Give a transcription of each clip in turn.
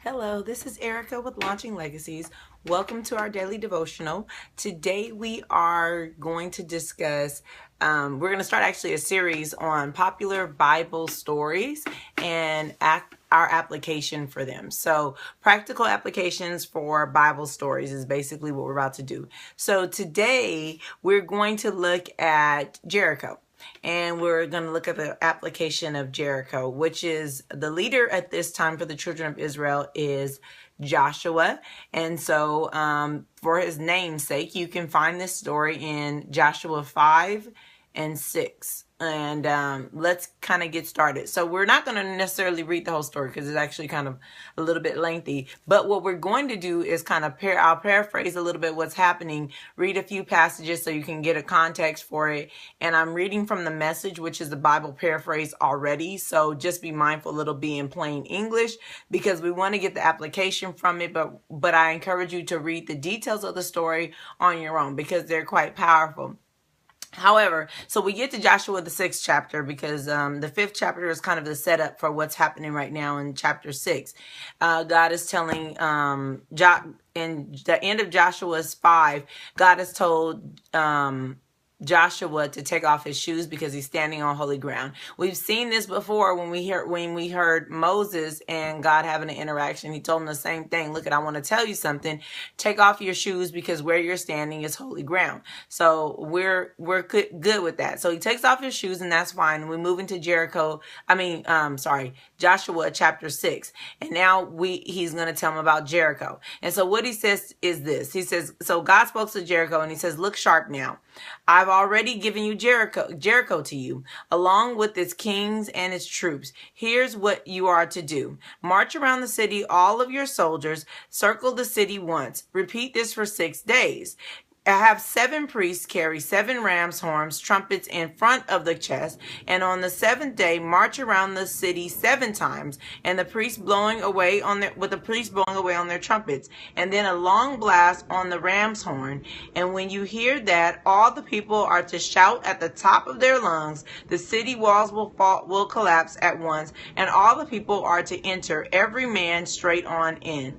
Hello, this is Erica with Launching Legacies. Welcome to our daily devotional. Today we are going to discuss, we're going to start actually a series on popular Bible stories and our application for them. So practical applications for Bible stories is basically what we're about to do. So today we're going to look at Jericho. And we're going to look at the application of Jericho, which is the leader at this time for the children of Israel is Joshua. And so for his namesake, you can find this story in Joshua 5 and 6. And let's kind of get started. So we're not going to necessarily read the whole story because it's actually kind of a little bit lengthy. But what we're going to do is kind of I'll paraphrase a little bit what's happening, read a few passages so you can get a context for it. And I'm reading from the Message, which is the Bible paraphrase already. So just be mindful it'll be in plain English because we want to get the application from it. But I encourage you to read the details of the story on your own because they're quite powerful. However, so we get to Joshua, the 6th chapter, because the 5th chapter is kind of the setup for what's happening right now in chapter 6. God is telling, in the end of Joshua's 5, God has told Joshua to take off his shoes because he's standing on holy ground. We've seen this before when we heard Moses and God having an interaction. He told him the same thing. Look, I want to tell you something. Take off your shoes because where you're standing is holy ground. So we're good with that. So he takes off his shoes and that's fine. We move into Joshua chapter 6. And now he's going to tell him about Jericho. And so what he says is this. He says, so God spoke to Jericho and he says, look sharp now. I've already given you Jericho to you, along with its kings and its troops. Here's what you are to do. March around the city, all of your soldiers. Circle the city once. Repeat this for 6 days. Have 7 priests carry 7 ram's horns, trumpets in front of the chest, and on the 7th day march around the city 7 times, and the priests blowing away on their trumpets, and then a long blast on the ram's horn. And when you hear that, all the people are to shout at the top of their lungs. The city walls will collapse at once, and all the people are to enter, every man straight on in.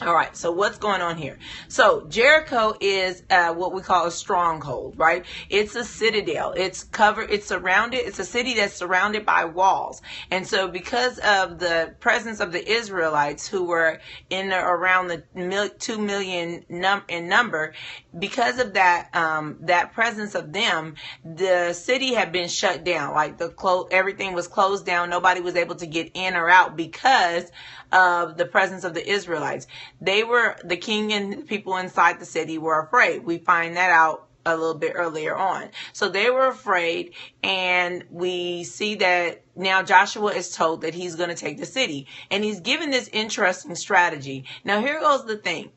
All right, so what's going on here? So Jericho is what we call a stronghold, right? It's a citadel. It's surrounded. It's a city that's surrounded by walls. And so because of the presence of the Israelites who were around the 2 million in number, because of that that presence of them, the city had been shut down. Like everything was closed down. Nobody was able to get in or out because of the presence of the Israelites. The king and people inside the city were afraid. We find that out a little bit earlier on. So they were afraid, and we see that now Joshua is told that he's going to take the city, and he's given this interesting strategy. Now here goes the thing.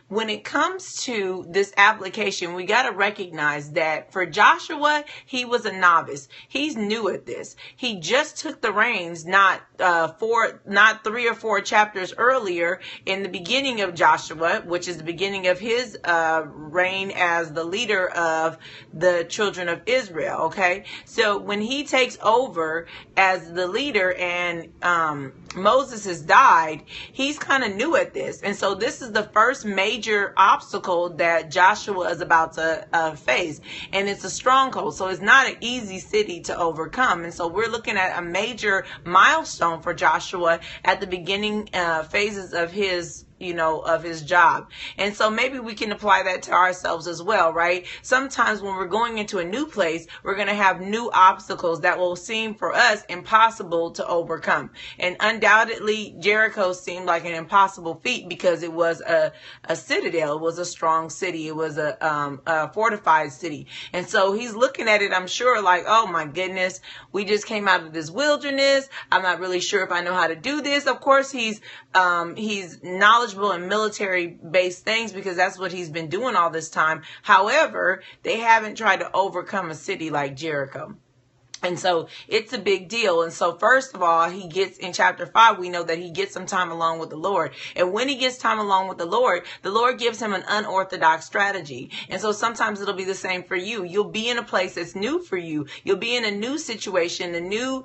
When it comes to this application, we got to recognize that for Joshua, he was a novice. He's new at this. He just took the reins not 3 or 4 chapters earlier in the beginning of Joshua, which is the beginning of his reign as the leader of the children of Israel. Okay, so when he takes over as the leader and Moses has died, he's kind of new at this. And so this is the first major obstacle that Joshua is about to face. And it's a stronghold. So it's not an easy city to overcome. And so we're looking at a major milestone for Joshua at the beginning phases of his job. And so maybe we can apply that to ourselves as well, right? Sometimes when we're going into a new place, we're going to have new obstacles that will seem for us impossible to overcome. And undoubtedly, Jericho seemed like an impossible feat because it was a citadel. It was a strong city. It was a fortified city. And so he's looking at it, I'm sure, like, oh my goodness, we just came out of this wilderness. I'm not really sure if I know how to do this. Of course, he's knowledgeable in military-based things because that's what he's been doing all this time. However, they haven't tried to overcome a city like Jericho. And so it's a big deal. And so first of all, he gets in chapter 5, we know that he gets some time along with the Lord. And when he gets time along with the Lord gives him an unorthodox strategy. And so sometimes it'll be the same for you. You'll be in a place that's new for you. You'll be in a new situation, a new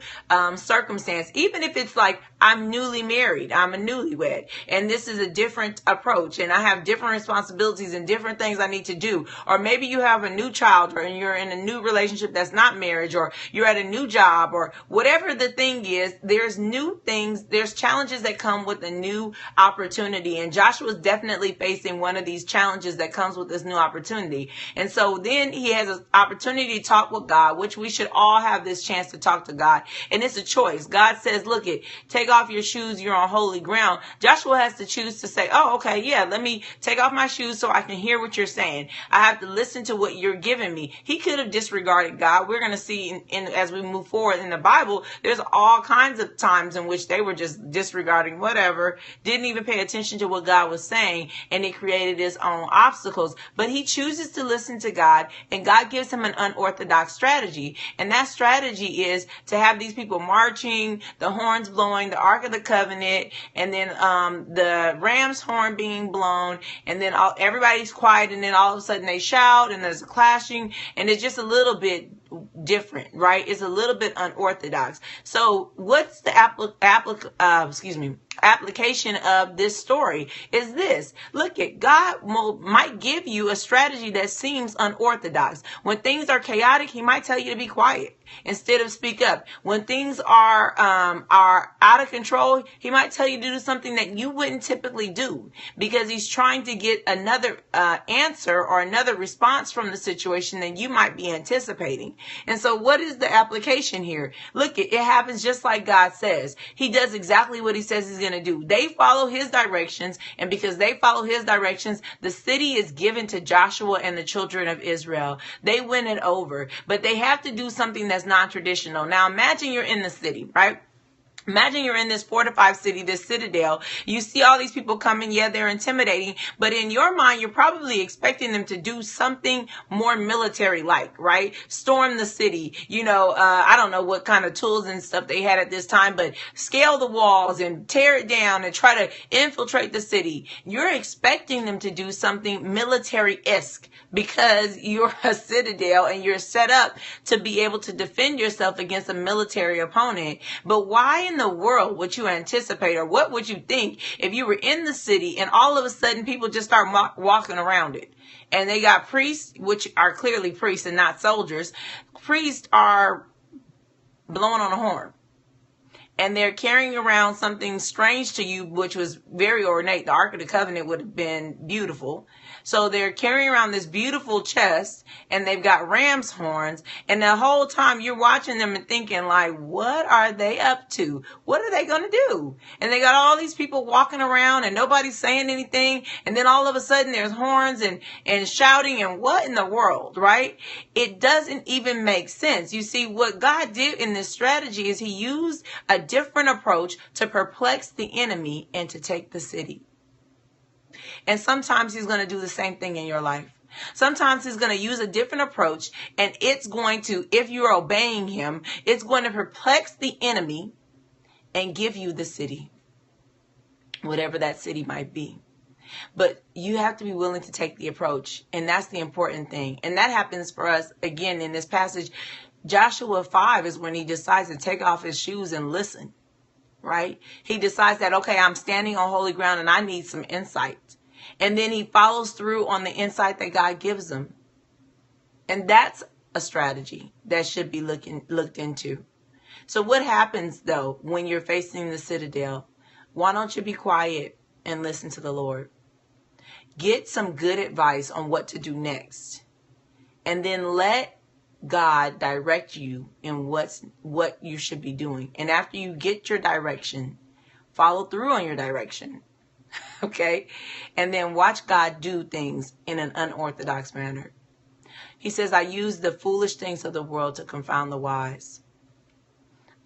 circumstance. Even if it's like, I'm newly married, I'm a newlywed, and this is a different approach, and I have different responsibilities and different things I need to do. Or maybe you have a new child, or you're in a new relationship that's not marriage, or you're at a new job, or whatever the thing is. There's new things, there's challenges that come with a new opportunity, and Joshua's definitely facing one of these challenges that comes with this new opportunity. And so then he has an opportunity to talk with God, which we should all have this chance to talk to God, and it's a choice. God says, look, take off your shoes, you're on holy ground. Joshua has to choose to say, oh, okay, yeah, let me take off my shoes so I can hear what you're saying. I have to listen to what you're giving me. He could have disregarded God. We're going to see as we move forward in the Bible, there's all kinds of times in which they were just disregarding whatever, didn't even pay attention to what God was saying, and it created his own obstacles. But he chooses to listen to God, and God gives him an unorthodox strategy. And that strategy is to have these people marching, the horns blowing, the Ark of the Covenant, and then the ram's horn being blown, and then everybody's quiet, and then all of a sudden they shout, and there's a clashing, and it's just a little bit different, right? It's a little bit unorthodox. So what's the application of this story is this. Look, God might give you a strategy that seems unorthodox. When things are chaotic, he might tell you to be quiet instead of speak up. When things are out of control, he might tell you to do something that you wouldn't typically do, because he's trying to get another answer or another response from the situation that you might be anticipating. And so what is the application here? Look, it happens just like God says. He does exactly what he says he's going to do. They follow his directions, and because they follow his directions, the city is given to Joshua and the children of Israel. They win it over, but they have to do something that's non-traditional. Now imagine you're in the city, right? Imagine you're in this fortified city, this citadel. You see all these people coming. Yeah, they're intimidating. But in your mind, you're probably expecting them to do something more military-like, right? Storm the city. I don't know what kind of tools and stuff they had at this time, but scale the walls and tear it down and try to infiltrate the city. You're expecting them to do something military-esque because you're a citadel and you're set up to be able to defend yourself against a military opponent. But why in the world would you anticipate, or what would you think if you were in the city and all of a sudden people just start walking around it? And they got priests, which are clearly priests and not soldiers. Priests are blowing on a horn, and they're carrying around something strange to you, which was very ornate. The Ark of the Covenant would have been beautiful. So they're carrying around this beautiful chest, and they've got ram's horns, and the whole time you're watching them and thinking, like, what are they up to? What are they going to do? And they got all these people walking around and nobody's saying anything, and then all of a sudden there's horns and shouting, and what in the world, right? It doesn't even make sense. You see, what God did in this strategy is he used a different approach to perplex the enemy and to take the city. And sometimes he's going to do the same thing in your life. Sometimes he's going to use a different approach, and it's going to, if you're obeying him, it's going to perplex the enemy and give you the city, whatever that city might be. But you have to be willing to take the approach, and that's the important thing. And that happens for us, again, in this passage. Joshua 5 is when he decides to take off his shoes and listen, right? He decides that, okay, I'm standing on holy ground and I need some insight. And then he follows through on the insight that God gives him. And that's a strategy that should be looked into. So what happens, though, when you're facing the citadel? Why don't you be quiet and listen to the Lord? Get some good advice on what to do next. And then let God direct you in what you should be doing. And after you get your direction, follow through on your direction. Okay? And then watch God do things in an unorthodox manner. He says, I use the foolish things of the world to confound the wise.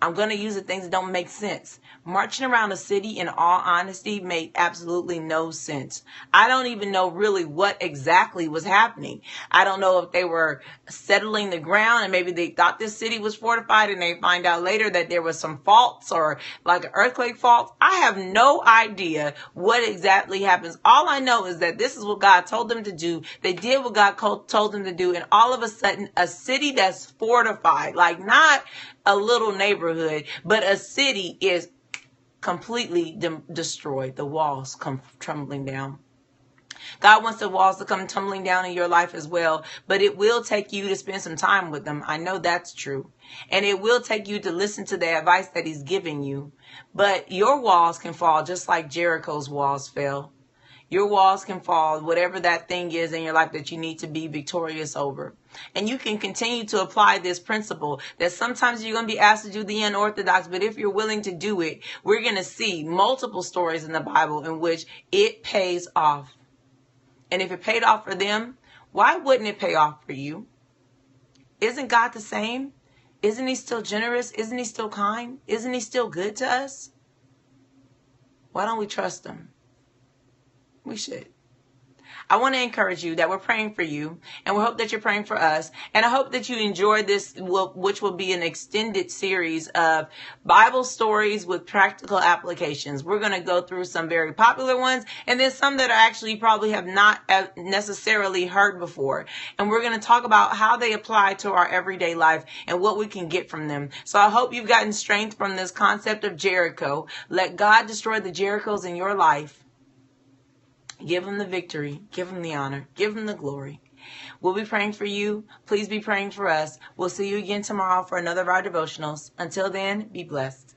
I'm going to use the things that don't make sense. Marching around a city, in all honesty, made absolutely no sense. I don't even know really what exactly was happening. I don't know if they were settling the ground and maybe they thought this city was fortified and they find out later that there was some faults or like an earthquake fault. I have no idea what exactly happens. All I know is that this is what God told them to do. They did what God told them to do. And all of a sudden, a city that's fortified, like not a little neighborhood, but a city is completely destroyed. The walls come tumbling down. God wants the walls to come tumbling down in your life as well, but it will take you to spend some time with them. I know that's true. And it will take you to listen to the advice that he's giving you. But your walls can fall just like Jericho's walls fell. Your walls can fall, whatever that thing is in your life that you need to be victorious over. And you can continue to apply this principle that sometimes you're going to be asked to do the unorthodox, but if you're willing to do it, we're going to see multiple stories in the Bible in which it pays off. And if it paid off for them, why wouldn't it pay off for you? Isn't God the same? Isn't he still generous? Isn't he still kind? Isn't he still good to us? Why don't we trust him? We should. I want to encourage you that we're praying for you, and we hope that you're praying for us. And I hope that you enjoy this, which will be an extended series of Bible stories with practical applications. We're going to go through some very popular ones, and then some that are actually probably have not necessarily heard before. And we're going to talk about how they apply to our everyday life and what we can get from them. So I hope you've gotten strength from this concept of Jericho. Let God destroy the Jerichos in your life. Give him the victory. Give him the honor. Give him the glory. We'll be praying for you. Please be praying for us. We'll see you again tomorrow for another of our devotionals. Until then, be blessed.